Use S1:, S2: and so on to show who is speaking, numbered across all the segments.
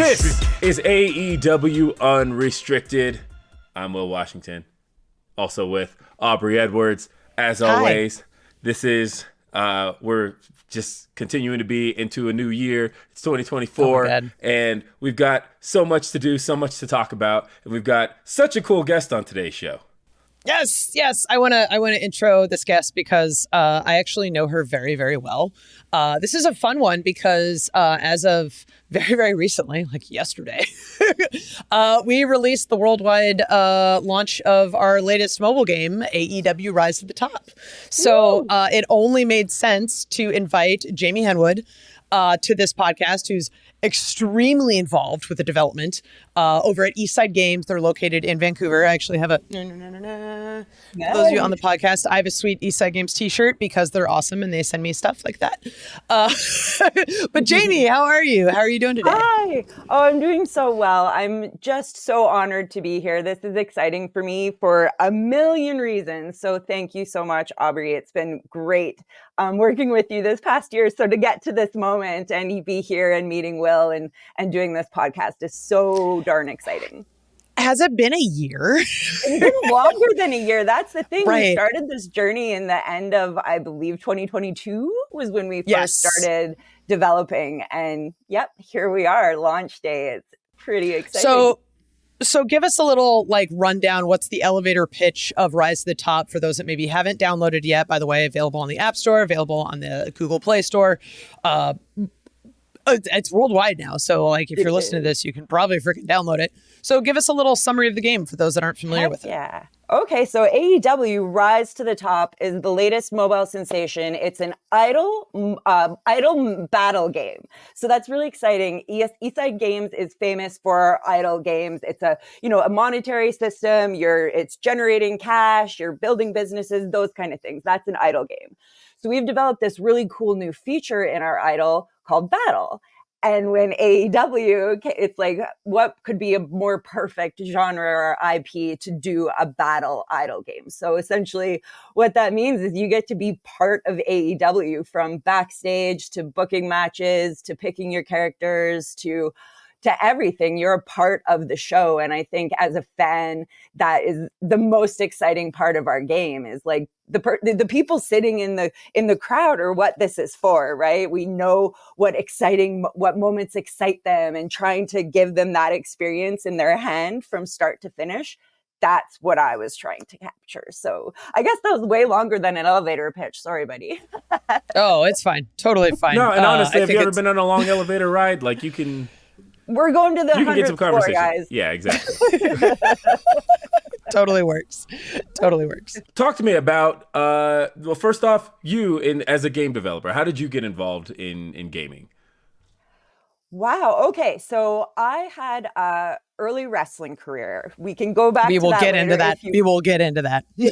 S1: This is AEW Unrestricted. I'm Will Washington, also with Aubrey Edwards. As always, this is, we're just continuing to be into a new year. It's 2024, and we've got so much to do, so much to talk about, and we've got such a cool guest on today's show.
S2: Yes. I want to intro this guest because I actually know her very, very well. This is a fun one because as of very, very recently, like yesterday, we released the worldwide launch of our latest mobile game, AEW Rise to the Top. So it only made sense to invite Jamie Henwood to this podcast, who's extremely involved with the development over at Eastside Games. They're located in Vancouver. I actually have a for those of you on the podcast, I have a sweet Eastside Games t-shirt because they're awesome and they send me stuff like that. But Jamie, how are you? How are you doing today?
S3: Hi. Oh, I'm doing so well. I'm just so honored to be here. This is exciting for me for a million reasons. So thank you so much, Aubrey. It's been great working with you this past year. So to get to this moment and be here and meeting Will and doing this podcast is so darn exciting.
S2: Has it been a year?
S3: It's been longer than a year. That's the thing.
S2: Right.
S3: We started this journey in the end of, I believe, 2022 was when we first started developing. And yep, here we are, launch day. It's pretty exciting.
S2: So give us a little rundown. What's the elevator pitch of Rise to the Top for those that maybe haven't downloaded yet? By the way, available on the App Store, available on the Google Play Store. It's worldwide now. So if you're listening to this, you can probably freaking download it. So give us a little summary of the game for those that aren't familiar with it.
S3: Yeah. Okay. So AEW Rise to the Top is the latest mobile sensation. It's an idle battle game. So that's really exciting. Eastside Games is famous for idle games. It's a monetary system. It's generating cash, you're building businesses, those kind of things. That's an idle game. So we've developed this really cool new feature in our idle called Battle. And when AEW, it's like, what could be a more perfect genre or IP to do a battle idle game? So essentially what that means is you get to be part of AEW, from backstage to booking matches, to picking your characters, to everything. You're a part of the show. And I think as a fan, that is the most exciting part of our game, is the people sitting in the crowd are what this is for, right? We know what moments excite them, and trying to give them that experience in their hand from start to finish. That's what I was trying to capture. So I guess that was way longer than an elevator pitch. Sorry, buddy.
S2: Oh, it's fine. Totally fine.
S1: No, and honestly, have you ever been on a long elevator ride? You can...
S3: We're going to the 100th floor, guys.
S1: Yeah, exactly.
S2: Totally works.
S1: Talk to me about, well, first off, as a game developer, how did you get involved in gaming?
S3: Wow. Okay. So I had a early wrestling career. We can go back
S2: We will get into that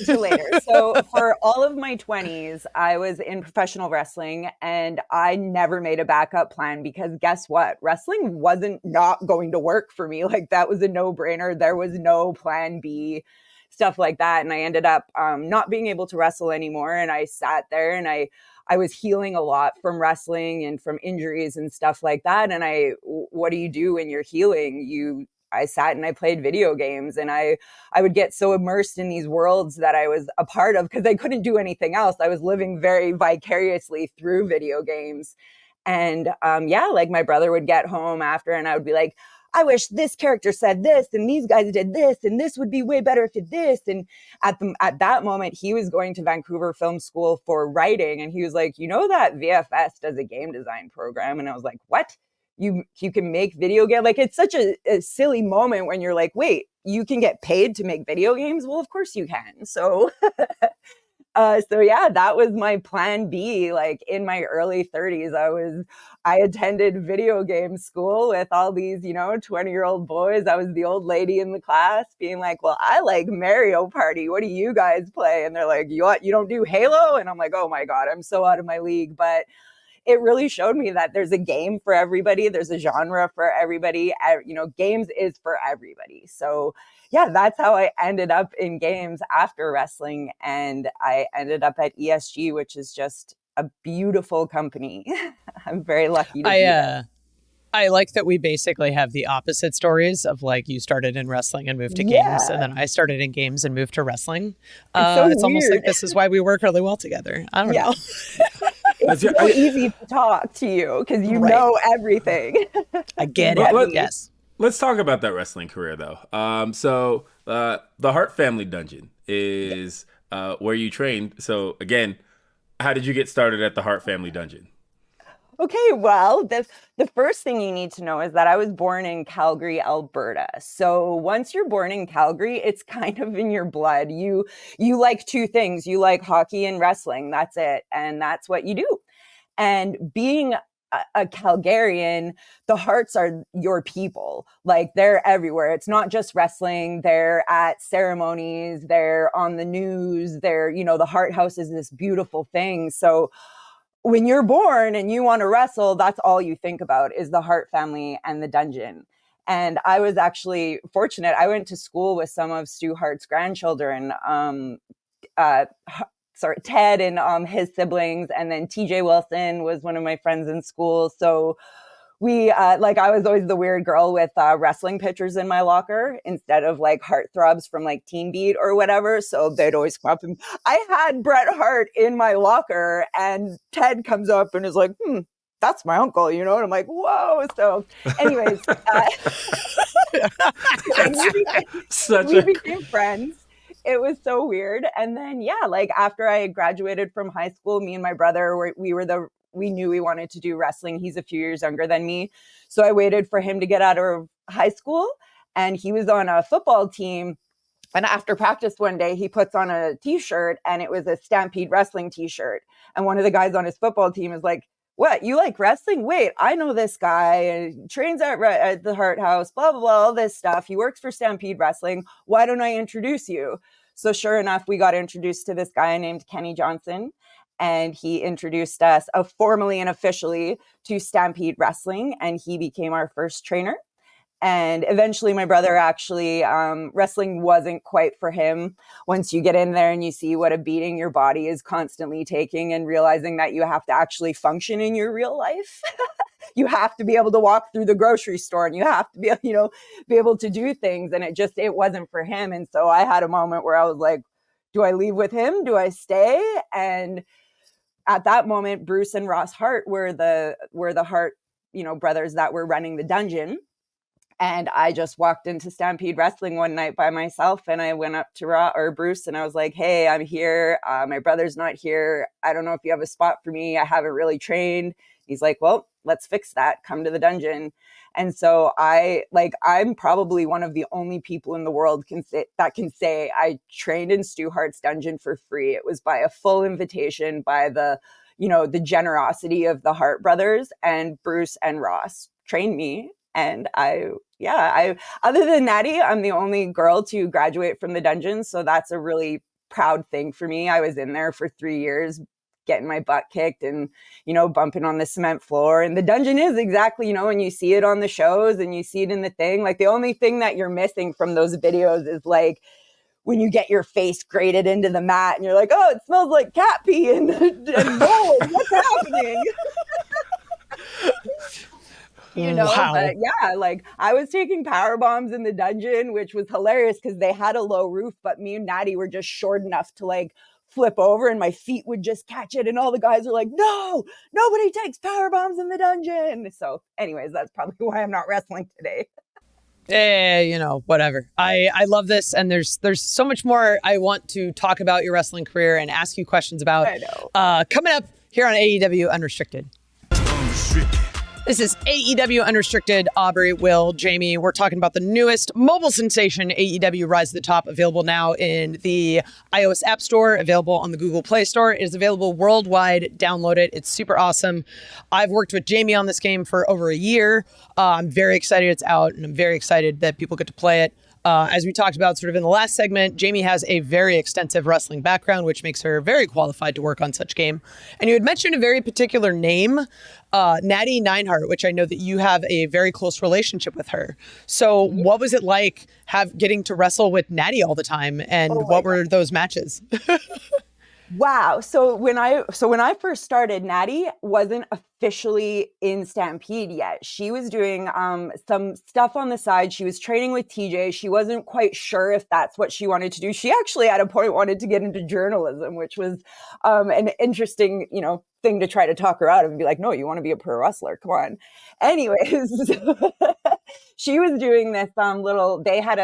S3: later. So for all of my 20s, I was in professional wrestling, and I never made a backup plan because guess what? Wrestling wasn't not going to work for me. That was a no-brainer. There was no plan B, stuff like that. And I ended up not being able to wrestle anymore. And I sat there and I was healing a lot from wrestling and from injuries and stuff like that. And what do you do when you're healing? I sat and I played video games, and I would get so immersed in these worlds that I was a part of because I couldn't do anything else. I was living very vicariously through video games. And my brother would get home after, and I would be like, I wish this character said this, and these guys did this, and this would be way better if it did this. And at that moment, he was going to Vancouver Film School for writing, and he was like, that VFS does a game design program. And I was like, what? You can make video games? It's such a silly moment when you're like, wait, you can get paid to make video games? Well, of course you can. So that was my plan B. In my early 30s, I attended video game school with all these, 20-year-old boys. I was the old lady in the class being like, well, I like Mario Party. What do you guys play? And they're like, you don't do Halo? And I'm like, oh my God, I'm so out of my league. But it really showed me that there's a game for everybody. There's a genre for everybody. Games is for everybody. So yeah, that's how I ended up in games after wrestling. And I ended up at ESG, which is just a beautiful company. I'm very lucky to be there.
S2: I like that we basically have the opposite stories of like you started in wrestling and moved to games, and then I started in games and moved to wrestling. It's almost like this is why we work really well together. I don't know.
S3: It's so easy to talk to you because you know everything.
S2: I get it. Yes.
S1: Let's talk about that wrestling career, though. So the Hart Family Dungeon is where you trained. So again, how did you get started at the Hart Family Dungeon?
S3: Okay, well, the first thing you need to know is that I was born in Calgary, Alberta. So once you're born in Calgary, it's kind of in your blood. You like two things. You like hockey and wrestling. That's it. And that's what you do. And being a Calgarian, the Harts are your people. Like they're everywhere. It's not just wrestling. They're at ceremonies. They're on the news. They're, the Hart House is this beautiful thing. So when you're born and you want to wrestle, that's all you think about is the Hart family and the dungeon. And I was actually fortunate. I went to school with some of Stu Hart's grandchildren, Ted and his siblings. And then TJ Wilson was one of my friends in school. So we, I was always the weird girl with wrestling pictures in my locker instead of like heartthrobs from like Teen Beat or whatever. So they'd always come up and I had Bret Hart in my locker and Ted comes up and is like, that's my uncle, And I'm like, whoa. So anyways, we became friends. It was so weird. And then, after I graduated from high school, me and my brother, we knew we wanted to do wrestling. He's a few years younger than me. So I waited for him to get out of high school and he was on a football team. And after practice one day, he puts on a t-shirt and it was a Stampede Wrestling t-shirt. And one of the guys on his football team is like, what, you like wrestling? Wait, I know this guy and trains at the Hart House, blah, blah, blah, all this stuff. He works for Stampede Wrestling. Why don't I introduce you? So sure enough, we got introduced to this guy named Kenny Johnson. And he introduced us formally and officially to Stampede Wrestling. And he became our first trainer. And eventually my brother actually, wrestling wasn't quite for him. Once you get in there and you see what a beating your body is constantly taking and realizing that you have to actually function in your real life. You have to be able to walk through the grocery store and you have to be, be able to do things. And it wasn't for him. And so I had a moment where I was like, do I leave with him? Do I stay? And at that moment, Bruce and Ross Hart were the Hart, brothers that were running the dungeon. And I just walked into Stampede Wrestling one night by myself and I went up to Bruce and I was like, hey, I'm here. My brother's not here. I don't know if you have a spot for me. I haven't really trained. He's like, well, let's fix that. Come to the dungeon. And so I'm probably one of the only people in the world that can say I trained in Stu Hart's dungeon for free. It was by a full invitation by the generosity of the Hart brothers, and Bruce and Ross trained me. And I other than Natty, I'm the only girl to graduate from the dungeon. So that's a really proud thing for me. I was in there for 3 years, getting my butt kicked and, bumping on the cement floor. And the dungeon is exactly, when you see it on the shows and you see it in the thing, like the only thing that you're missing from those videos is like when you get your face grated into the mat and you're like, oh, it smells like cat pee and mold. What's happening?
S2: Wow.
S3: But I was taking power bombs in the dungeon, which was hilarious because they had a low roof, but me and Natty were just short enough to like flip over and my feet would just catch it. And all the guys are like, no, nobody takes power bombs in the dungeon. So anyways, that's probably why I'm not wrestling today.
S2: Whatever. I love this. And there's so much more I want to talk about your wrestling career and ask you questions about.
S3: I know.
S2: Coming up here on AEW Unrestricted. This is AEW Unrestricted. Aubrey, Will, Jamie. We're talking about the newest mobile sensation, AEW Rise to the Top, available now in the iOS App Store, available on the Google Play Store. It is available worldwide. Download it. It's super awesome. I've worked with Jamie on this game for over a year. I'm very excited it's out, and I'm very excited that people get to play it. As we talked about sort of in the last segment, Jamie has a very extensive wrestling background, which makes her very qualified to work on such game. And you had mentioned a very particular name, Natty Neidhart, which I know that you have a very close relationship with her. So what was it like getting to wrestle with Natty all the time, and what were those matches?
S3: Wow. So when I first started, Natty wasn't officially in Stampede yet. She was doing some stuff on the side. She was training with TJ. She wasn't quite sure if that's what she wanted to do. She actually at a point wanted to get into journalism, which was an interesting, thing to try to talk her out of and be like, no, you want to be a pro wrestler. Come on. Anyways, she was doing this they had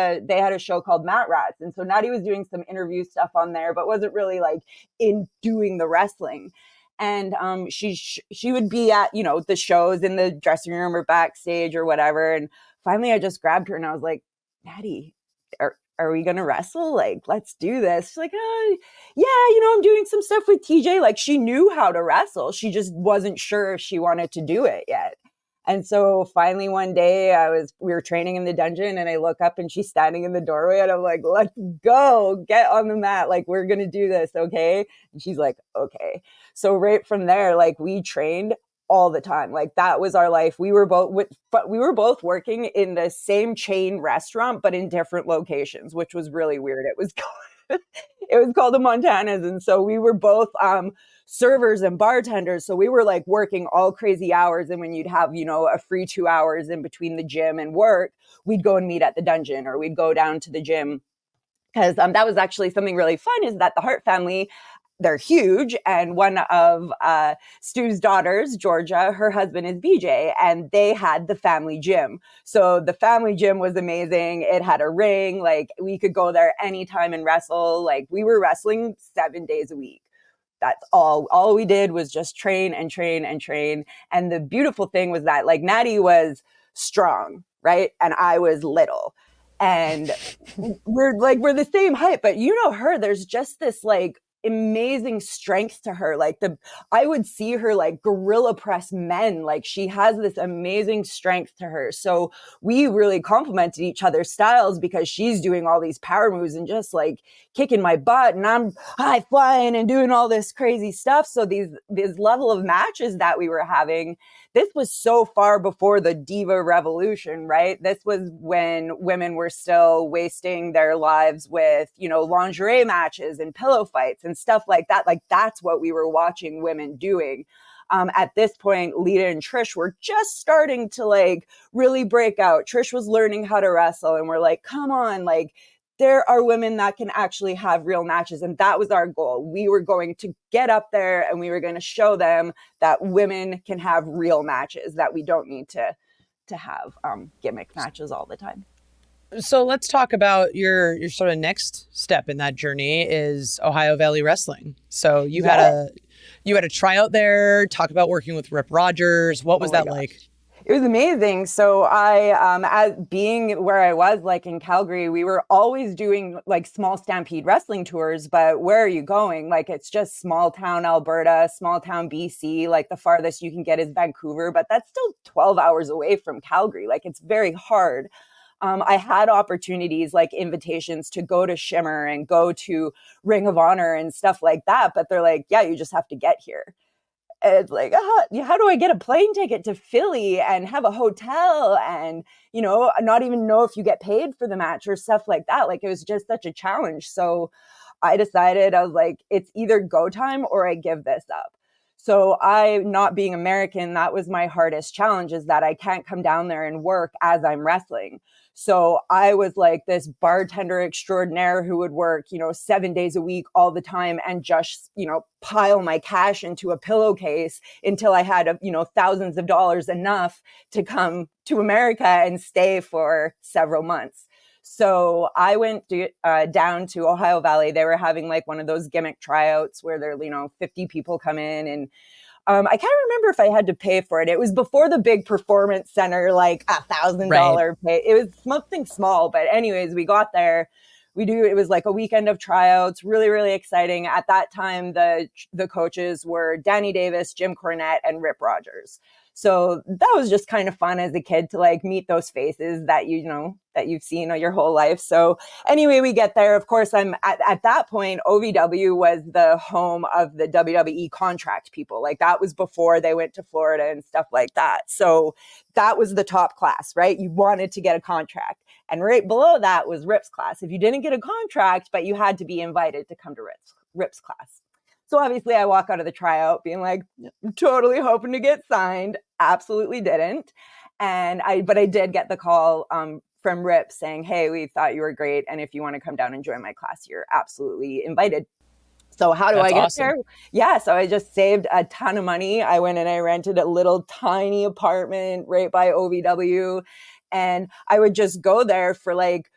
S3: a show called Mat Rats. And so Natty was doing some interview stuff on there, but wasn't really like in doing the wrestling. And she would be at the shows in the dressing room or backstage or whatever. And finally I just grabbed her and I was like, Natty, are we gonna wrestle? Like, let's do this. She's like, oh, yeah, I'm doing some stuff with TJ. Like, she knew how to wrestle, she just wasn't sure if she wanted to do it yet. And so finally one day we were training in the dungeon and I look up and she's standing in the doorway and I'm like, let's go, get on the mat. Like, we're going to do this. Okay. And she's like, okay. So right from there, like, we trained all the time. Like, that was our life. We were both working in the same chain restaurant, but in different locations, which was really weird. It was called the Montanas. And so we were both, servers and bartenders. So we were like working all crazy hours. And when you'd have, a free 2 hours in between the gym and work, we'd go and meet at the dungeon or we'd go down to the gym. Because that was actually something really fun, is that the Hart family, they're huge. And one of Stu's daughters, Georgia, her husband is BJ, and they had the family gym. So the family gym was amazing. It had a ring. Like, we could go there anytime and wrestle. Like, we were wrestling 7 days a week. That's all we did was just train and train and train. And the beautiful thing was that, like, Natty was strong, right? And I was little. And we're the same height, but her, there's just this like amazing strength to her. Like, I would see her like gorilla press men. Like, she has this amazing strength to her. So we really complemented each other's styles, because she's doing all these power moves and just like kicking my butt, and I'm high flying and doing all this crazy stuff. So these level of matches that we were having, this was so far before the Diva Revolution, right? This was when women were still wasting their lives with, lingerie matches and pillow fights and stuff like that. Like, that's what we were watching women doing. At this point, Lita and Trish were just starting to like really break out. Trish was learning how to wrestle, and we're like, come on, like, there are women that can actually have real matches. And that was our goal. We were going to get up there and we were going to show them that women can have real matches, that we don't need to have gimmick matches all the time.
S2: So let's talk about your sort of next step in that journey is Ohio Valley Wrestling. So you had a tryout there. Talk about working with Rip Rogers. What was that like?
S3: It was amazing. So as being where I was, like in Calgary, we were always doing like small Stampede wrestling tours, but where are you going? Like, it's just small town Alberta, small town BC. Like, the farthest you can get is Vancouver, but that's still 12 hours away from Calgary. Like, it's very hard. I had opportunities, like invitations to go to Shimmer and go to Ring of Honor and stuff like that. But they're like, yeah, you just have to get here. And it's like, how do I get a plane ticket to Philly and have a hotel and, not even know if you get paid for the match or stuff like that. Like, it was just such a challenge. So I decided, I was like, it's either go time or I give this up. So not being American, that was my hardest challenge, is that I can't come down there and work as I'm wrestling. So I was like this bartender extraordinaire who would work, 7 days a week all the time and just, pile my cash into a pillowcase until I had, thousands of dollars enough to come to America and stay for several months. So I went down to Ohio Valley. They were having like one of those gimmick tryouts where there, 50 people come in, and I can't remember if I had to pay for it. It was before the big performance center, like $1,000 pay. It was something small, but anyways, we got there. It was like a weekend of tryouts, really, really exciting. At that time, the coaches were Danny Davis, Jim Cornette, and Rip Rogers. So that was just kind of fun as a kid to like meet those faces that that you've seen your whole life. So anyway, we get there. Of course, I'm at that point, OVW was the home of the WWE contract people. Like, that was before they went to Florida and stuff like that. So that was the top class, right? You wanted to get a contract. And right below that was Rip's class. If you didn't get a contract, but you had to be invited to come to Rip's class. So obviously I walk out of the tryout being like, totally hoping to get signed. Absolutely didn't. But I did get the call from Rip saying, hey, we thought you were great. And if you want to come down and join my class, you're absolutely invited. So how do I get there? Yeah, so I just saved a ton of money. I went and I rented a little tiny apartment right by OVW. And I would just go there for like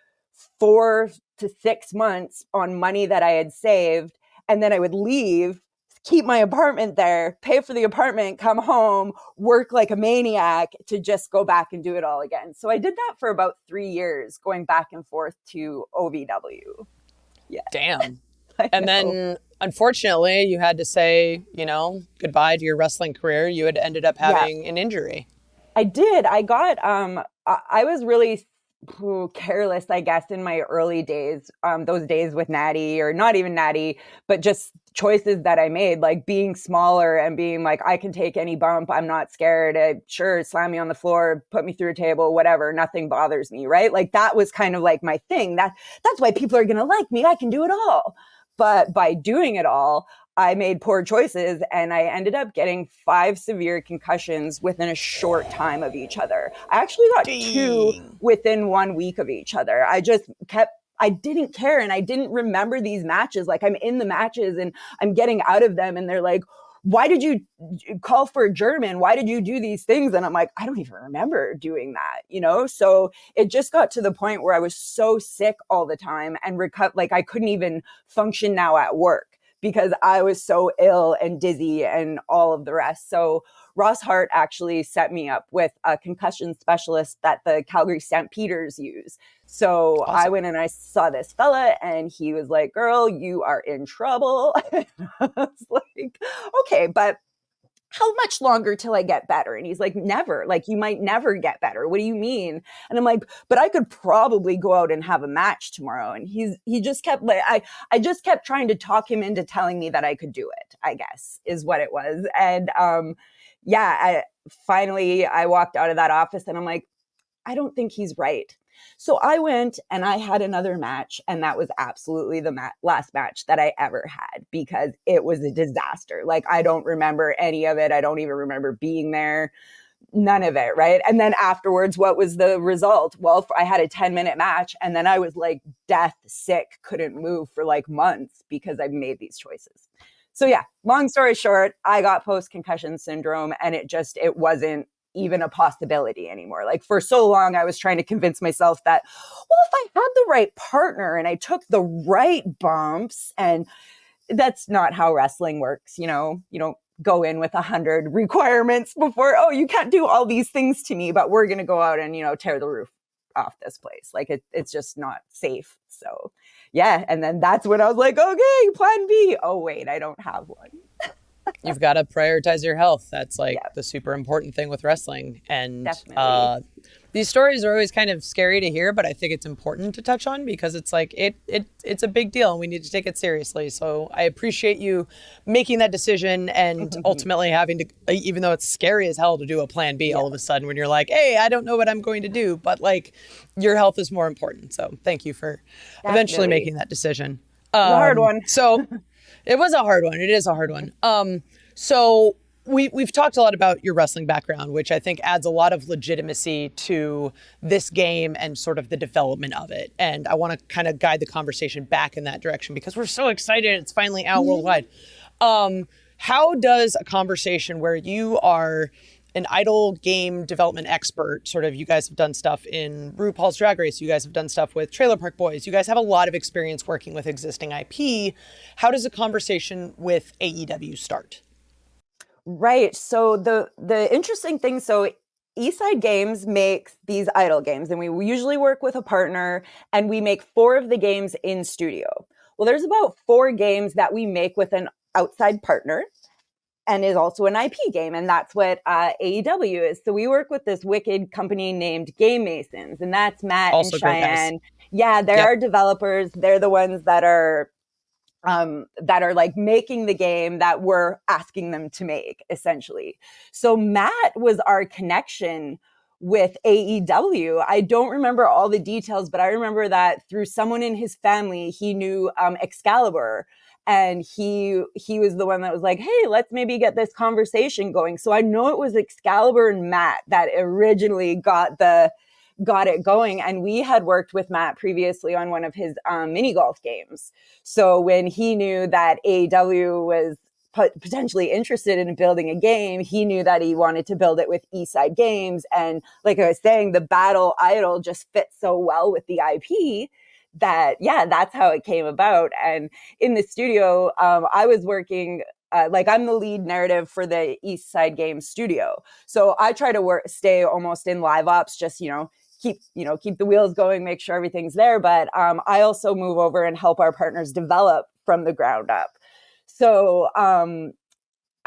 S3: 4 to 6 months on money that I had saved. And then I would leave, keep my apartment there, pay for the apartment, come home, work like a maniac to just go back and do it all again. So I did that for about 3 years, going back and forth to OVW. Yeah.
S2: Damn. And then, unfortunately, you had to say, goodbye to your wrestling career. You had ended up having an injury.
S3: I did. I got, I was really careless, I guess, in my early days, those days with Natty, or not even Natty, but just choices that I made, like being smaller and being like, I can take any bump. I'm not scared. Sure, slam me on the floor, put me through a table, whatever. Nothing bothers me, right? Like that was kind of like my thing. That's why people are going to like me. I can do it all. But by doing it all, I made poor choices and I ended up getting 5 severe concussions within a short time of each other. I actually got 2 within 1 week of each other. I didn't care and I didn't remember these matches. Like I'm in the matches and I'm getting out of them and they're like, why did you call for a German? Why did you do these things? And I'm like, I don't even remember doing that, So it just got to the point where I was so sick all the time and like I couldn't even function now at work because I was so ill and dizzy and all of the rest. So Ross Hart actually set me up with a concussion specialist that the Calgary Stampeders use. So awesome. I went and I saw this fella and he was like, girl, you are in trouble. I was like, okay, but how much longer till I get better? And he's like, never. Like, you might never get better. What do you mean? And I'm like, but I could probably go out and have a match tomorrow. And he just kept like, I just kept trying to talk him into telling me that I could do it, I guess is what it was. And finally I walked out of that office and I'm like, I don't think he's right. So I went and I had another match, and that was absolutely the last match that I ever had because it was a disaster. Like, I don't remember any of it. I don't even remember being there. None of it, right? And then afterwards, what was the result? Well, I had a 10-minute match, and then I was like death sick, couldn't move for like months because I made these choices. So yeah, long story short, I got post-concussion syndrome, and it wasn't even a possibility anymore. Like for so long, I was trying to convince myself that, well, if I had the right partner and I took the right bumps, and that's not how wrestling works. You don't go in with 100 requirements before, oh, you can't do all these things to me, but we're going to go out and, tear the roof off this place. Like it's just not safe. So yeah. And then that's when I was like, okay, plan B. Oh, wait, I don't have one.
S2: You've got to prioritize your health. That's like the super important thing with wrestling. And these stories are always kind of scary to hear, but I think it's important to touch on because it's like it's a big deal and we need to take it seriously. So I appreciate you making that decision and ultimately having to, even though it's scary as hell to do a plan B all of a sudden when you're like, hey, I don't know what I'm going to do, but like your health is more important. So thank you for eventually making that decision.
S3: A hard one.
S2: So it was a hard one. It is a hard one. So we've talked a lot about your wrestling background, which I think adds a lot of legitimacy to this game and sort of the development of it. And I want to kind of guide the conversation back in that direction because we're so excited it's finally out worldwide. How does a conversation where you are an idol game development expert, sort of, you guys have done stuff in RuPaul's Drag Race, you guys have done stuff with Trailer Park Boys, you guys have a lot of experience working with existing IP. How does a conversation with AEW start?
S3: Right. So the interesting thing, so Eastside Games makes these idle games, and we usually work with a partner, and we make 4 of the games in studio. Well, there's about 4 games that we make with an outside partner and is also an IP game, and that's what AEW is. So we work with this wicked company named Game Masons, and that's Matt also and Cheyenne. Yeah, they're our developers. They're the ones that are like making the game that we're asking them to make, essentially. So Matt was our connection with AEW. I don't remember all the details, but I remember that through someone in his family, he knew Excalibur. And he was the one that was like, hey, let's maybe get this conversation going. So I know it was Excalibur and Matt that originally got it going. And we had worked with Matt previously on one of his mini golf games. So when he knew that AEW was potentially interested in building a game, he knew that he wanted to build it with Eastside Games. And like I was saying, the Battle Idol just fits so well with the IP that, yeah, that's how it came about. And in the studio, I was working, like I'm the lead narrative for the East Side Games studio. So I try to stay almost in live ops, just, keep the wheels going, make sure everything's there. But I also move over and help our partners develop from the ground up. So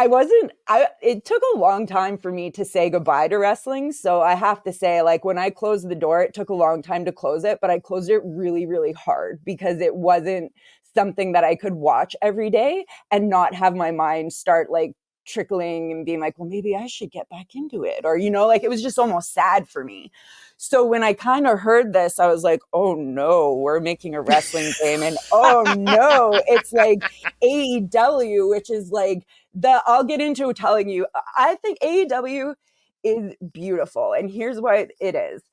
S3: it took a long time for me to say goodbye to wrestling. So I have to say, like, when I closed the door, it took a long time to close it, but I closed it really, really hard because it wasn't something that I could watch every day and not have my mind start like trickling and being like, well, maybe I should get back into it. Or, like it was just almost sad for me. So when I kind of heard this, I was like, oh no, we're making a wrestling game. And oh no, it's like AEW, which is like I'll get into telling you, I think AEW is beautiful. And here's why it is.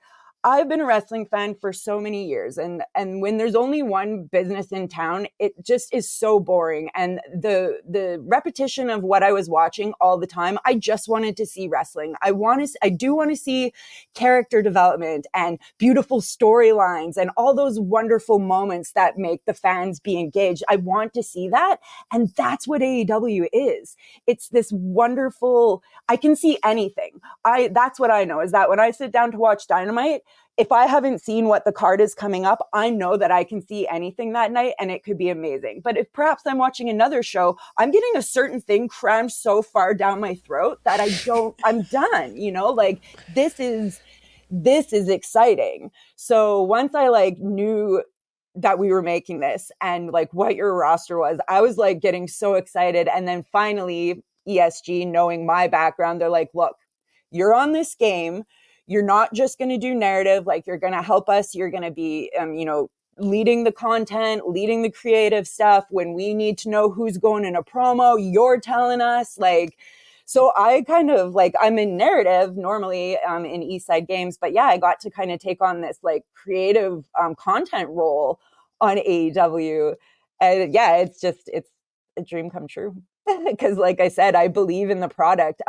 S3: I've been a wrestling fan for so many years. And when there's only one business in town, it just is so boring. And the repetition of what I was watching all the time, I just wanted to see wrestling. I do want to see character development and beautiful storylines and all those wonderful moments that make the fans be engaged. I want to see that. And that's what AEW is. It's this wonderful, I can see anything. That's what I know, is that when I sit down to watch Dynamite, if I haven't seen what the card is coming up, I know that I can see anything that night and it could be amazing. But if perhaps I'm watching another show, I'm getting a certain thing crammed so far down my throat that I'm done, like this is exciting. So once I like knew that we were making this and like what your roster was, I was like getting so excited. And then finally ESG, knowing my background, they're like, look, you're on this game. You're not just going to do narrative, like you're going to help us. You're going to be, leading the content, leading the creative stuff. When we need to know who's going in a promo, you're telling us. Like, so I kind of like, I'm in narrative normally in Eastside Games, but yeah, I got to kind of take on this like creative content role on AEW. And yeah, it's a dream come true. Because like I said, I believe in the product.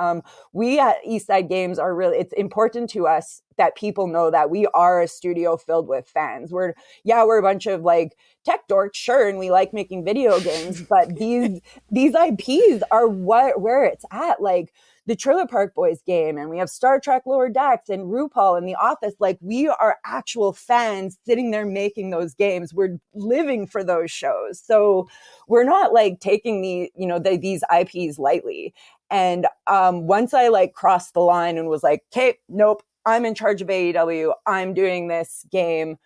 S3: We at Eastside Games it's important to us that people know that we are a studio filled with fans. We're a bunch of like tech dorks, sure, and we like making video games, but these IPs are where it's at. Like the Trailer Park Boys game, and we have Star Trek Lower Decks and RuPaul and The Office. Like we are actual fans sitting there making those games. We're living for those shows. So we're not like taking these IPs lightly. And once I like crossed the line and was like, okay, nope, I'm in charge of AEW. I'm doing this game.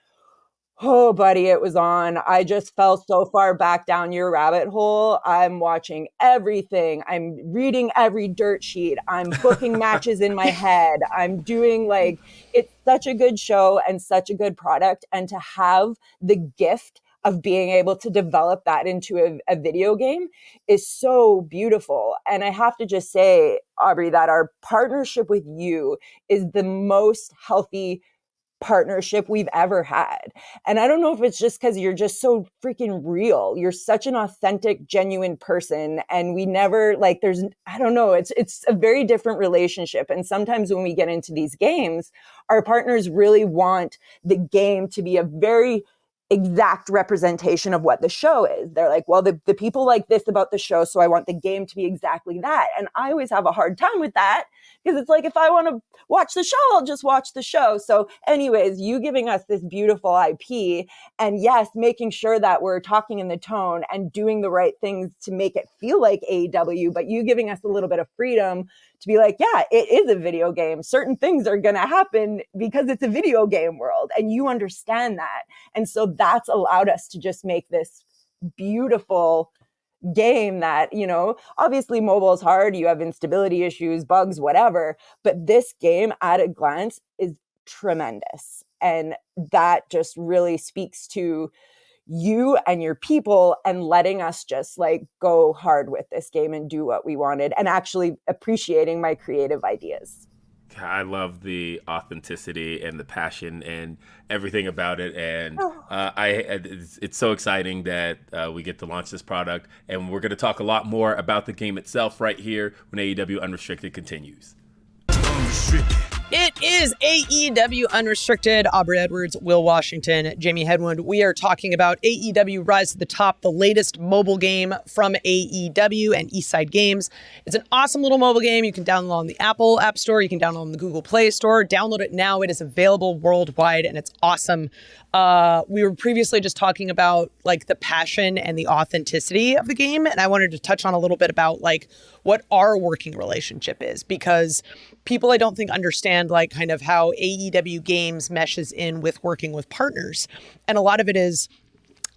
S3: Oh, buddy, it was on. I just fell so far back down your rabbit hole. I'm watching everything. I'm reading every dirt sheet. I'm booking matches in my head. I'm doing it's such a good show and such a good product. And to have the gift of being able to develop that into a video game is so beautiful. And I have to just say, Aubrey, that our partnership with you is the most healthy partnership we've ever had. And I don't know if it's just because you're just so freaking real. You're such an authentic, genuine person. And we never I don't know, it's a very different relationship. And sometimes when we get into these games, our partners really want the game to be a very exact representation of what the show is. They're like, well, the people like this about the show, so I want the game to be exactly that. And I always have a hard time with that because it's like, if I want to watch the show, I'll just watch the show. So anyways, you giving us this beautiful IP, and yes, making sure that we're talking in the tone and doing the right things to make it feel like AEW, but you giving us a little bit of freedom to be like, yeah, it is a video game. Certain things are going to happen because it's a video game world, and you understand that. And so that's allowed us to just make this beautiful game that, obviously mobile is hard. You have instability issues, bugs, whatever. But this game at a glance is tremendous. And that just really speaks to you and your people and letting us just like go hard with this game and do what we wanted and actually appreciating my creative ideas.
S1: I love the authenticity and the passion and everything about it, and it's so exciting that we get to launch this product, and we're going to talk a lot more about the game itself right here when AEW Unrestricted continues.
S2: Unrestricted. It is AEW Unrestricted. Aubrey Edwards, Will Washington, Jamie Henwood. We are talking about AEW Rise to the Top, the latest mobile game from AEW and Eastside Games. It's an awesome little mobile game. You can download on the Apple App Store. You can download on the Google Play Store. Download it now. It is available worldwide, and it's awesome. We were previously just talking about like the passion and the authenticity of the game, and I wanted to touch on a little bit about like what our working relationship is, because people I don't think understand like kind of how AEW Games meshes in with working with partners. And a lot of it is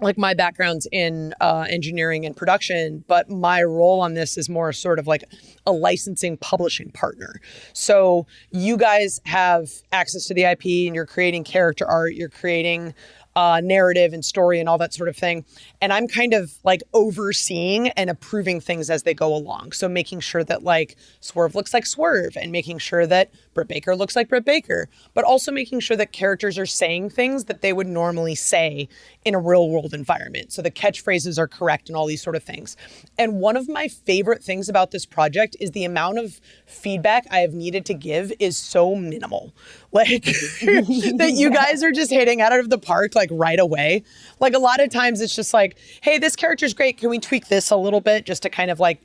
S2: like my background's in engineering and production, but my role on this is more sort of like a licensing publishing partner. So you guys have access to the IP and you're creating character art, you're creating narrative and story and all that sort of thing. And I'm kind of like overseeing and approving things as they go along. So making sure that like Swerve looks like Swerve and making sure that Britt Baker looks like Britt Baker, but also making sure that characters are saying things that they would normally say in a real world environment. So the catchphrases are correct and all these sort of things. And one of my favorite things about this project is the amount of feedback I have needed to give is so minimal. Like that you guys are just hitting out of the park like right away. Like a lot of times it's just like, hey, this character's great. Can we tweak this a little bit just to kind of like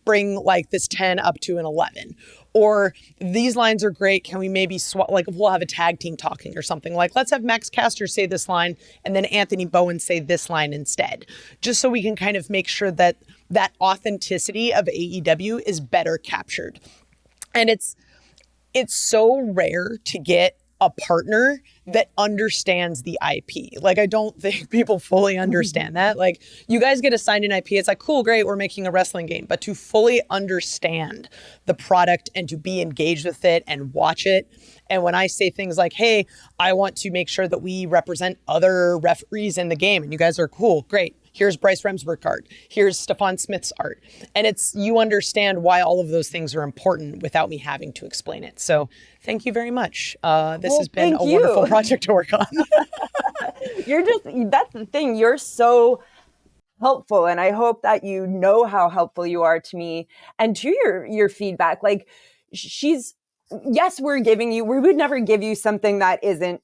S2: bring like this 10 up to an 11? Or these lines are great. Can we maybe swap, like we'll have a tag team talking or something like, let's have Max Caster say this line and then Anthony Bowen say this line instead, just so we can kind of make sure that that authenticity of AEW is better captured. And it's so rare to get a partner that understands the IP. Like, I don't think people fully understand that. Like, you guys get assigned an IP. It's like, cool, great, we're making a wrestling game. But to fully understand the product and to be engaged with it and watch it. And when I say things like, hey, I want to make sure that we represent other referees in the game. And you guys are cool, great. Here's Bryce Remsburg's art. Here's Stefan Smith's art. And it's, you understand why all of those things are important without me having to explain it. So thank you very much. This has been a wonderful project to work on.
S3: That's the thing. You're so helpful. And I hope that you know how helpful you are to me and to your feedback. Like yes, we would never give you something that isn't,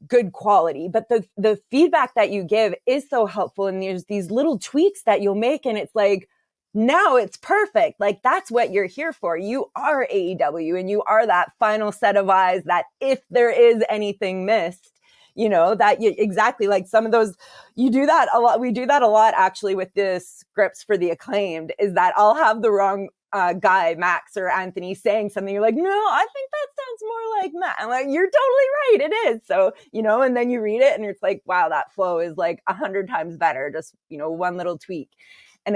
S3: good quality, but the feedback that you give is so helpful. And there's these little tweaks that you'll make and it's like, now it's perfect. Like that's what you're here for. You are AEW and you are that final set of eyes that if there is anything missed, exactly like some of those, you do that a lot. We do that a lot actually with the scripts for the Acclaimed, is that I'll have the wrong guy, Max or Anthony, saying something. You're like, no, I think that sounds more like Matt. I'm like, you're totally right. It is. So, and then you read it and it's like, wow, that flow is like 100 times better. Just, one little tweak. And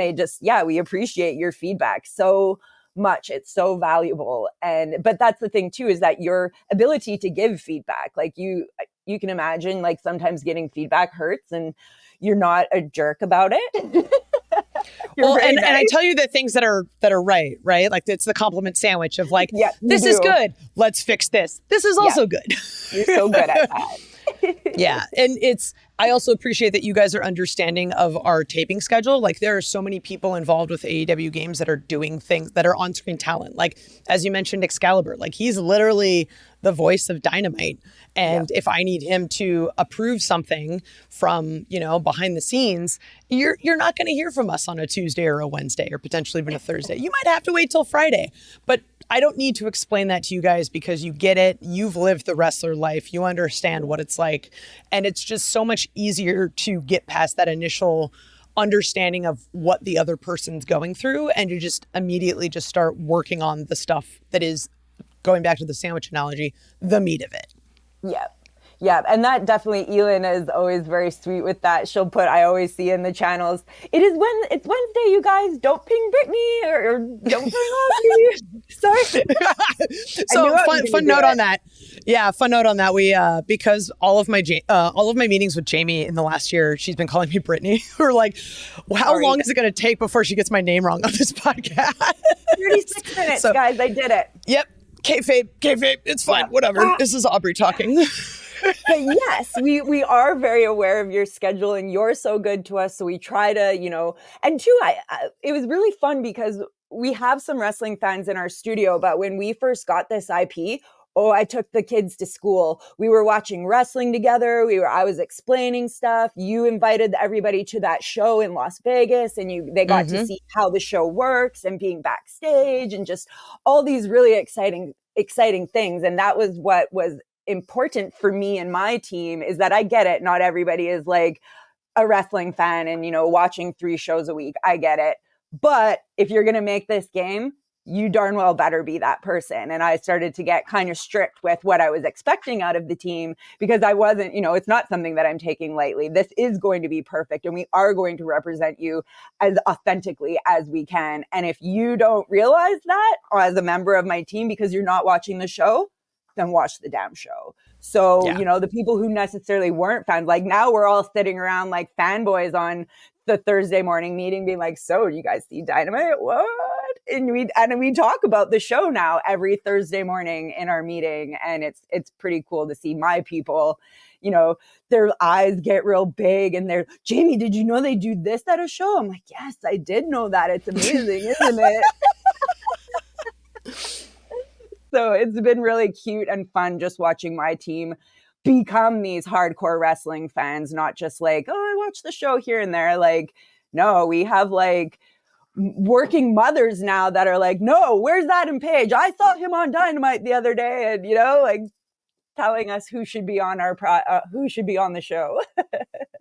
S3: we appreciate your feedback so much. It's so valuable. But that's the thing too, is that your ability to give feedback, like you can imagine like sometimes getting feedback hurts and you're not a jerk about it.
S2: Well, and I tell you the things that are right? Like it's the compliment sandwich of like, this is good. Let's fix this. This is also good.
S3: You're so good at that.
S2: Yeah. And I also appreciate that you guys are understanding of our taping schedule. Like there are so many people involved with AEW Games that are doing things that are on-screen talent. Like, as you mentioned, Excalibur, like he's literally the voice of Dynamite. And if I need him to approve something from, behind the scenes, you're not going to hear from us on a Tuesday or a Wednesday or potentially even a Thursday. You might have to wait till Friday. But I don't need to explain that to you guys because you get it. You've lived the wrestler life. You understand what it's like. And it's just so much easier to get past that initial understanding of what the other person's going through and you just immediately just start working on the stuff that is, going back to the sandwich analogy, the meat of it.
S3: Yeah. Yeah. And that definitely, Elin is always very sweet with that. She'll put, I always see in the channels, it's Wednesday, you guys, don't ping Brittany or don't ping Audrey. Sorry.
S2: So fun note on that Yeah, fun note on that. We because all of my meetings with Jamie in the last year, she's been calling me Brittany. We're like, well, how long is it going to take before she gets my name wrong on this podcast?
S3: 36 minutes, guys. I did it.
S2: Yep. Kayfabe. It's fine. Yeah. Whatever. This is Aubrey talking.
S3: But yes, we are very aware of your schedule, and you're so good to us. So we try to, and too, it was really fun because we have some wrestling fans in our studio, but when we first got this IP, I took the kids to school. We were watching wrestling together. I was explaining stuff. You invited everybody to that show in Las Vegas, and they got to see how the show works and being backstage and just all these really exciting things. And that was what was important for me and my team, is that I get it. Not everybody is like a wrestling fan and, watching 3 shows a week. I get it. But if you're going to make this game, you darn well better be that person. And I started to get kind of strict with what I was expecting out of the team, because I wasn't, it's not something that I'm taking lightly. This is going to be perfect, and we are going to represent you as authentically as we can. And if you don't realize that as a member of my team because you're not watching the show, then watch the damn show. So, the people who necessarily weren't fans, like now we're all sitting around like fanboys on the Thursday morning meeting being like, so do you guys see Dynamite? What? And we talk about the show now every Thursday morning in our meeting. And it's pretty cool to see my people, their eyes get real big and they're, Jamie, did you know they do this at a show? I'm like, yes, I did know that. It's amazing, isn't it? So it's been really cute and fun just watching my team become these hardcore wrestling fans, not just like, I watch the show here and there. Like, no, we have like working mothers now that are like, no, where's that in Paige? I saw him on Dynamite the other day, and like telling us who should be on who should be on the show.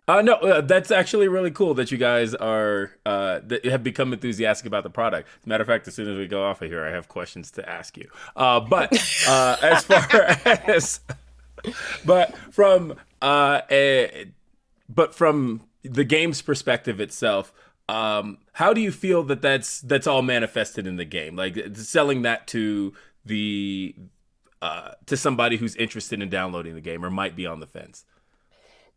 S1: No, that's actually really cool that you guys are that have become enthusiastic about the product. As a matter of fact, as soon as we go off of here, I have questions to ask you. But as far as from the game's perspective itself, how do you feel that's all manifested in the game? Like selling that to to somebody who's interested in downloading the game or might be on the fence.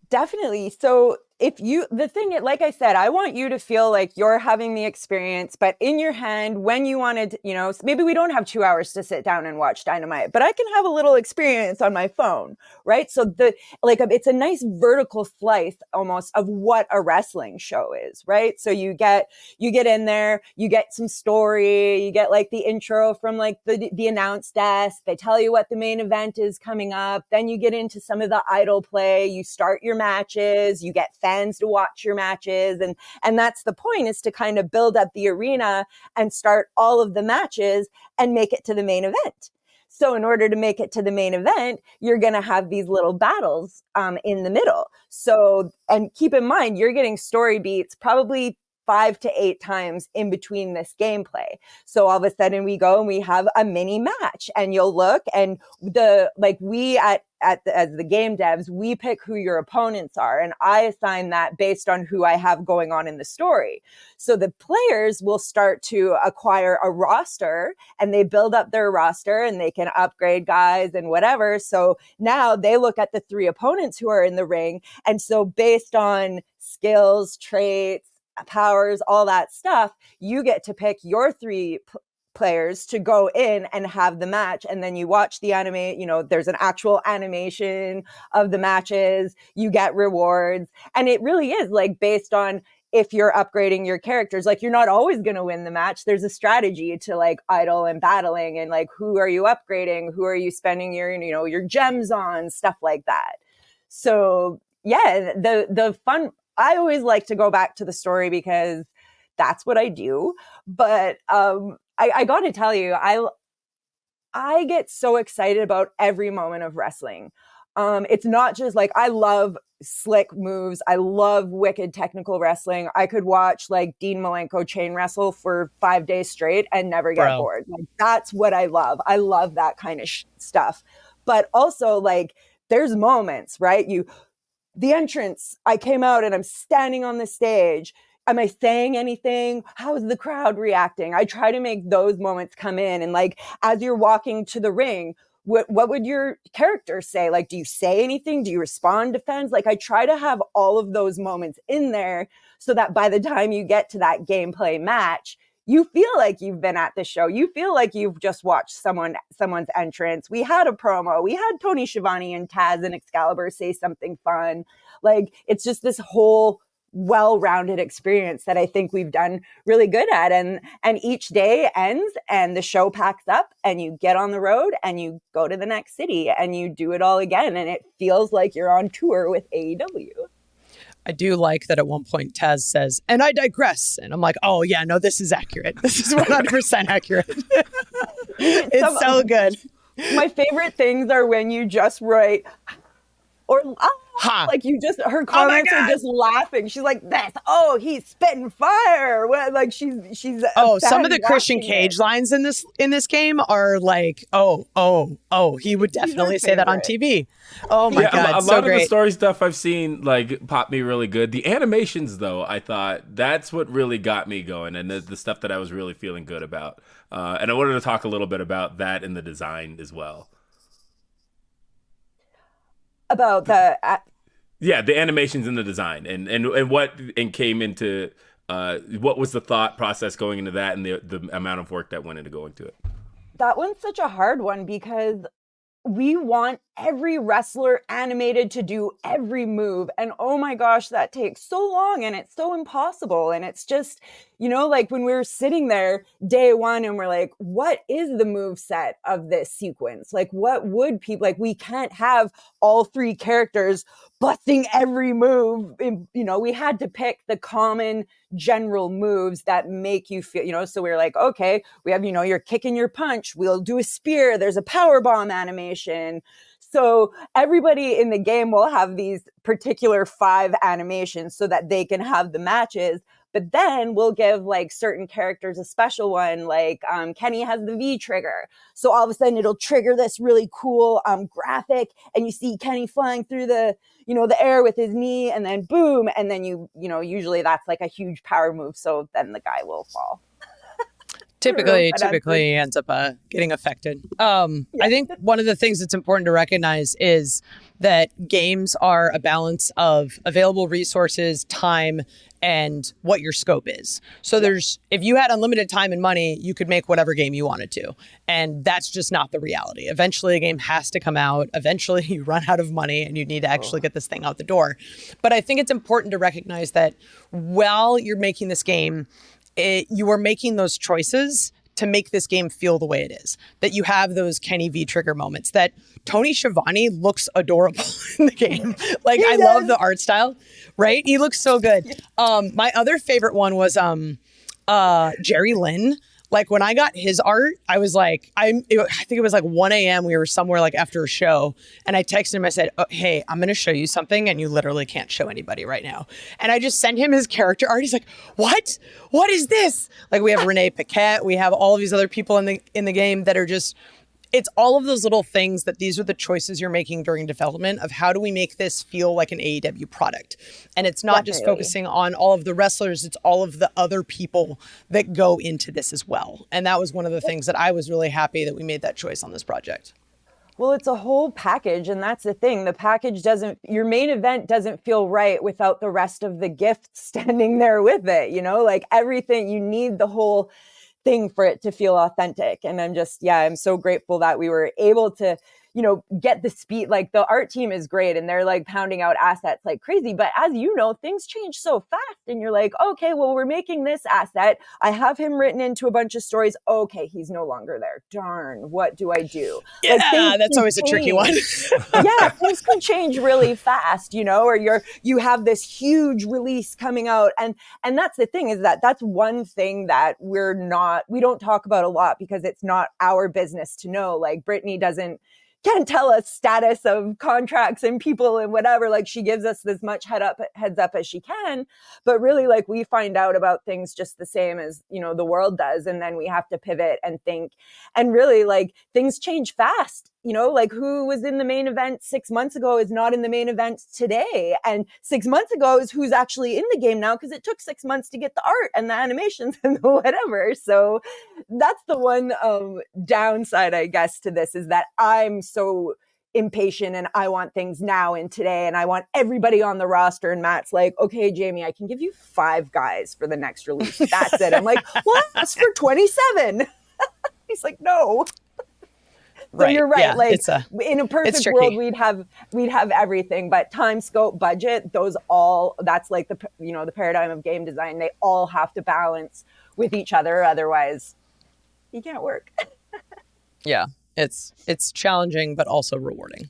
S3: Definitely. So like I said, I want you to feel like you're having the experience, but in your hand when you wanted, maybe we don't have 2 hours to sit down and watch Dynamite, but I can have a little experience on my phone, right? So it's a nice vertical slice almost of what a wrestling show is, right? So you get in there, you get some story, you get like the intro from like the announce desk. They tell you what the main event is coming up. Then you get into some of the idle play. You start your matches, you get fans to watch your matches. And that's the point, is to kind of build up the arena and start all of the matches and make it to the main event. So in order to make it to the main event, you're going to have these little battles in the middle. So, and keep in mind, you're getting story beats probably 5 to 8 times in between this gameplay. So all of a sudden we go and we have a mini match, and you'll look, and as the game devs, we pick who your opponents are, and I assign that based on who I have going on in the story. So the players will start to acquire a roster, and they build up their roster, and they can upgrade guys and whatever. So now they look at the 3 opponents who are in the ring, and so based on skills, traits, powers, all that stuff, you get to pick your 3 players to go in and have the match. And then you watch the anime, there's an actual animation of the matches, you get rewards. And it really is like based on if you're upgrading your characters, like you're not always going to win the match. There's a strategy to like idle and battling, and like, who are you upgrading? Who are you spending your gems on? Stuff like that. So yeah, the fun, I always like to go back to the story because that's what I do. But I got to tell you, I get so excited about every moment of wrestling. It's not just like, I love slick moves. I love wicked technical wrestling. I could watch like Dean Malenko chain wrestle for 5 days straight and never get bored. Like, that's what I love. I love that kind of stuff. But also like there's moments, right? The entrance, I came out and I'm standing on the stage. Am I saying anything? How is the crowd reacting? I try to make those moments come in. And like, as you're walking to the ring, what would your character say? Like, do you say anything? Do you respond, defense? Like, I try to have all of those moments in there so that by the time you get to that gameplay match, you feel like you've been at the show. You feel like you've just watched someone's entrance. We had a promo. We had Tony Schiavone and Taz and Excalibur say something fun. Like, it's just this whole well-rounded experience that I think we've done really good at. And each day ends and the show packs up and you get on the road and you go to the next city and you do it all again. And it feels like you're on tour with AEW.
S2: I do like that at one point Taz says, and I digress. And I'm like, oh, yeah, no, this is accurate. This is 100% accurate. It's so good.
S3: My favorite things are when you just write, or like you just, her comments are just laughing. She's like, "That's he's spitting fire." Like she's.
S2: Some of the Christian Cage lines in this game are like, he would definitely say that on TV. Oh my God,
S1: a lot of the story stuff I've seen like popped me really good. The animations, though, I thought that's what really got me going, and the stuff that I was really feeling good about. And I wanted to talk a little bit about that in the design as well.
S3: About the
S1: the animations in the design and what came into what was the thought process going into that and the amount of work that went into going to it.
S3: That one's such a hard one because we want every wrestler animated to do every move. And oh my gosh, that takes so long and it's so impossible. And it's just, like when we were sitting there day one and we're like, what is the move set of this sequence? Like what would people, like we can't have all three characters busting every move. We had to pick the common general moves that make you feel, so we were like, okay, we have, you're kicking your punch. We'll do a spear. There's a power bomb animation. So everybody in the game will have these particular 5 animations so that they can have the matches. But then we'll give like certain characters a special one, like Kenny has the V trigger. So all of a sudden it'll trigger this really cool graphic and you see Kenny flying through the air with his knee and then boom. And then usually that's like a huge power move. So then the guy will fall.
S2: Typically ends up getting affected. I think one of the things that's important to recognize is that games are a balance of available resources, time, and what your scope is. So if you had unlimited time and money, you could make whatever game you wanted to. And that's just not the reality. Eventually a game has to come out. Eventually you run out of money and you need to actually get this thing out the door. But I think it's important to recognize that while you're making this game, you are making those choices to make this game feel the way it is. That you have those Kenny V trigger moments. That Tony Schiavone looks adorable in the game. Like I love the art style, right? He looks so good. My other favorite one was Jerry Lynn. Like when I got his art, I was like, I think it was like 1 a.m. We were somewhere like after a show. And I texted him, I said, hey, I'm going to show you something. And you literally can't show anybody right now. And I just sent him his character art. He's like, what? What is this? Like we have Renee Paquette. We have all of these other people in the game that are just, it's all of those little things that these are the choices you're making during development of how do we make this feel like an AEW product. And it's not just focusing on all of the wrestlers, it's all of the other people that go into this as well. And that was one of the things that I was really happy that we made that choice on this project.
S3: Well, it's a whole package. And that's the thing. The package your main event doesn't feel right without the rest of the gifts standing there with it. Like everything, you need the whole thing for it to feel authentic. And I'm so grateful that we were able to, get the speed. Like the art team is great and they're like pounding out assets like crazy. But as you know, things change so fast and you're like, okay, well, we're making this asset. I have him written into a bunch of stories. Okay, he's no longer there. Darn, what do I do?
S2: Yeah, like, that's always a tricky one.
S3: Yeah, things can change really fast, or you have this huge release coming out. And that's the thing is that's one thing that we don't talk about a lot because it's not our business to know. Like Brittany can't tell us status of contracts and people and whatever. Like she gives us as much heads up as she can, but really like we find out about things just the same as, the world does. And then we have to pivot and think and really like things change fast like who was in the main event 6 months ago is not in the main event today. And 6 months ago is who's actually in the game now, because it took 6 months to get the art and the animations and the whatever. So that's the one downside, I guess, to this, is that I'm so impatient and I want things now and today, and I want everybody on the roster. And Matt's like, okay, Jamie, I can give you 5 guys for the next release. That's it. I'm like, well, that's for 27. He's like, no. So you're right. Yeah, like in a perfect world, we'd have everything, but time, scope, budget, that's like the paradigm of game design. They all have to balance with each other. Otherwise you can't work.
S2: Yeah. It's challenging, but also rewarding.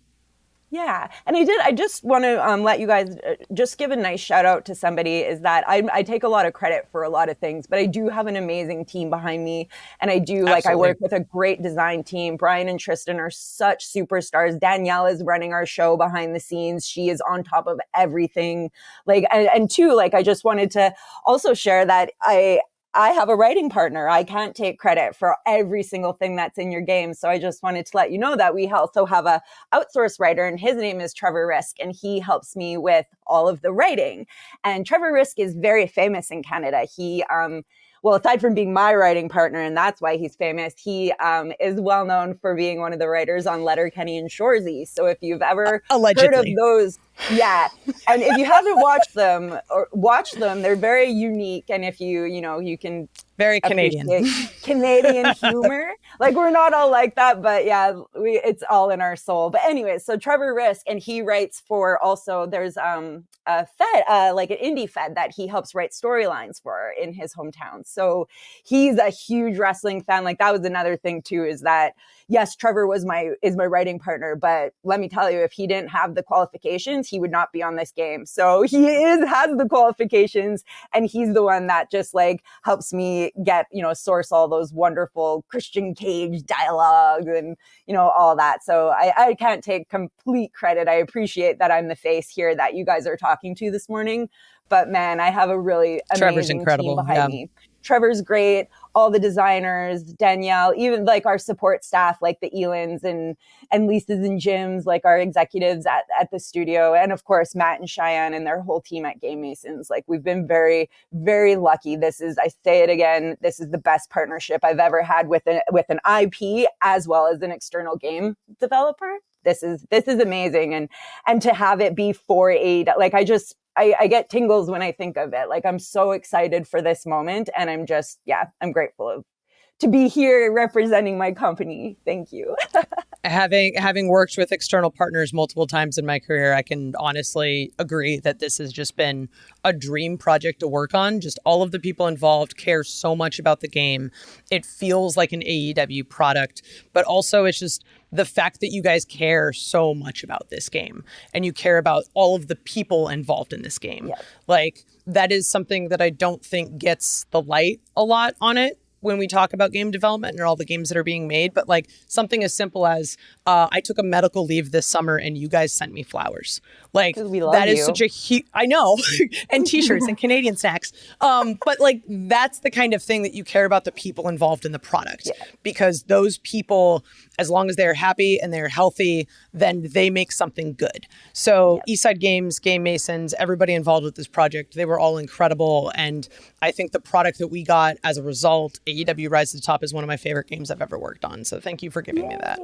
S3: Yeah. And I just want to let you guys just give a nice shout out to somebody, is that I take a lot of credit for a lot of things, but I do have an amazing team behind me. And I do, like, I work with a great design team. Brian and Tristan are such superstars. Danielle is running our show behind the scenes. She is on top of everything. Like, and two, like, I just wanted to also share that I have a writing partner. I can't take credit for every single thing that's in your game. So I just wanted to let you know that we also have a outsourced writer, and his name is Trevor Risk, and he helps me with all of the writing. And Trevor Risk is very famous in Canada. He, well, aside from being my writing partner, and that's why he's famous, he is well known for being one of the writers on Letterkenny and Shoresy. So if you've ever heard of those, yeah. And if you haven't watched them, they're very unique. And if you can
S2: very Canadian
S3: humor. Like, we're not all like that, but yeah, it's all in our soul. But anyway, so Trevor Risk, and he writes for, also there's a fed, like an indie fed that he helps write storylines for in his hometown. So he's a huge wrestling fan. Like, that was another thing too, is that yes, Trevor is my writing partner, but let me tell you, if he didn't have the qualifications, he would not be on this game. So he has the qualifications, and he's the one that just like helps me get, source all those wonderful Christian Cage dialogue and, all that. So I can't take complete credit. I appreciate that I'm the face here that you guys are talking to this morning, but man, I have a really amazing team behind me. Trevor's great. All the designers, Danielle, even like our support staff, like the Elans and Lisa's and Jim's, like our executives at the studio. And of course, Matt and Cheyenne and their whole team at Game Masons. Like, we've been very, very lucky. I say it again, this is the best partnership I've ever had with an IP as well as an external game developer. This is amazing. And to have it be for like, I get tingles when I think of it. Like, I'm so excited for this moment, and I'm grateful to be here representing my company. Thank you.
S2: Having worked with external partners multiple times in my career, I can honestly agree that this has just been a dream project to work on. Just all of the people involved care so much about the game. It feels like an AEW product, but also it's just the fact that you guys care so much about this game, and you care about all of the people involved in this game. Yep. Like, that is something that I don't think gets the light a lot on it when we talk about game development and all the games that are being made. But like, something as simple as I took a medical leave this summer and you guys sent me flowers. Like, that is such a huge, I know, and t-shirts and Canadian snacks. But like, that's the kind of thing that you care about the people involved in the product, because those people, as long as they're happy and they're healthy, then they make something good. So Eastside Games, Game Masons, everybody involved with this project, they were all incredible. And I think the product that we got as a result, AEW Rise to the Top, is one of my favorite games I've ever worked on. So thank you for giving me that.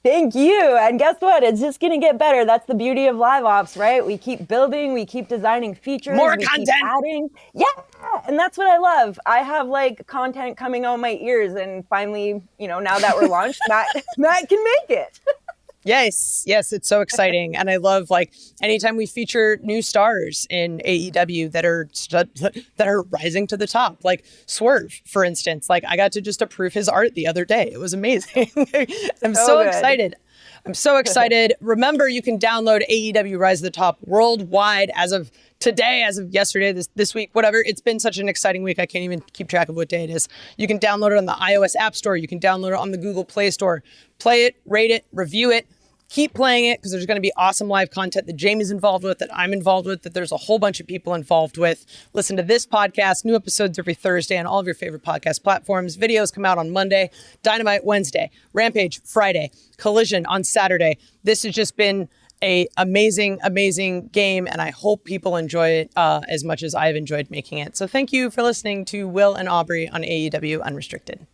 S3: Thank you. And guess what? It's just going to get better. That's the beauty of live ops, right? We keep building, we keep designing features.
S2: More content.
S3: Keep adding. Yeah. And that's what I love. I have like content coming out my ears, and finally, now that we're launched, Matt can make it.
S2: Yes, it's so exciting. And I love, like, anytime we feature new stars in AEW that are rising to the top, like Swerve, for instance. Like, I got to just approve his art the other day. It was amazing. I'm so excited. I'm so excited. Remember, you can download AEW Rise to the Top worldwide as of today, as of yesterday, this week, whatever. It's been such an exciting week. I can't even keep track of what day it is. You can download it on the iOS App Store. You can download it on the Google Play Store. Play it, rate it, review it. keep playing it because there's going to be awesome live content that Jamie's involved with, that I'm involved with, that there's a whole bunch of people involved with. Listen to this podcast, new episodes every Thursday on all of your favorite podcast platforms. Videos come out on Monday, Dynamite Wednesday, Rampage Friday, Collision on Saturday. This has just been a amazing game, and I hope people enjoy it as much as I've enjoyed making it. So thank you for listening to Will and Aubrey on AEW Unrestricted.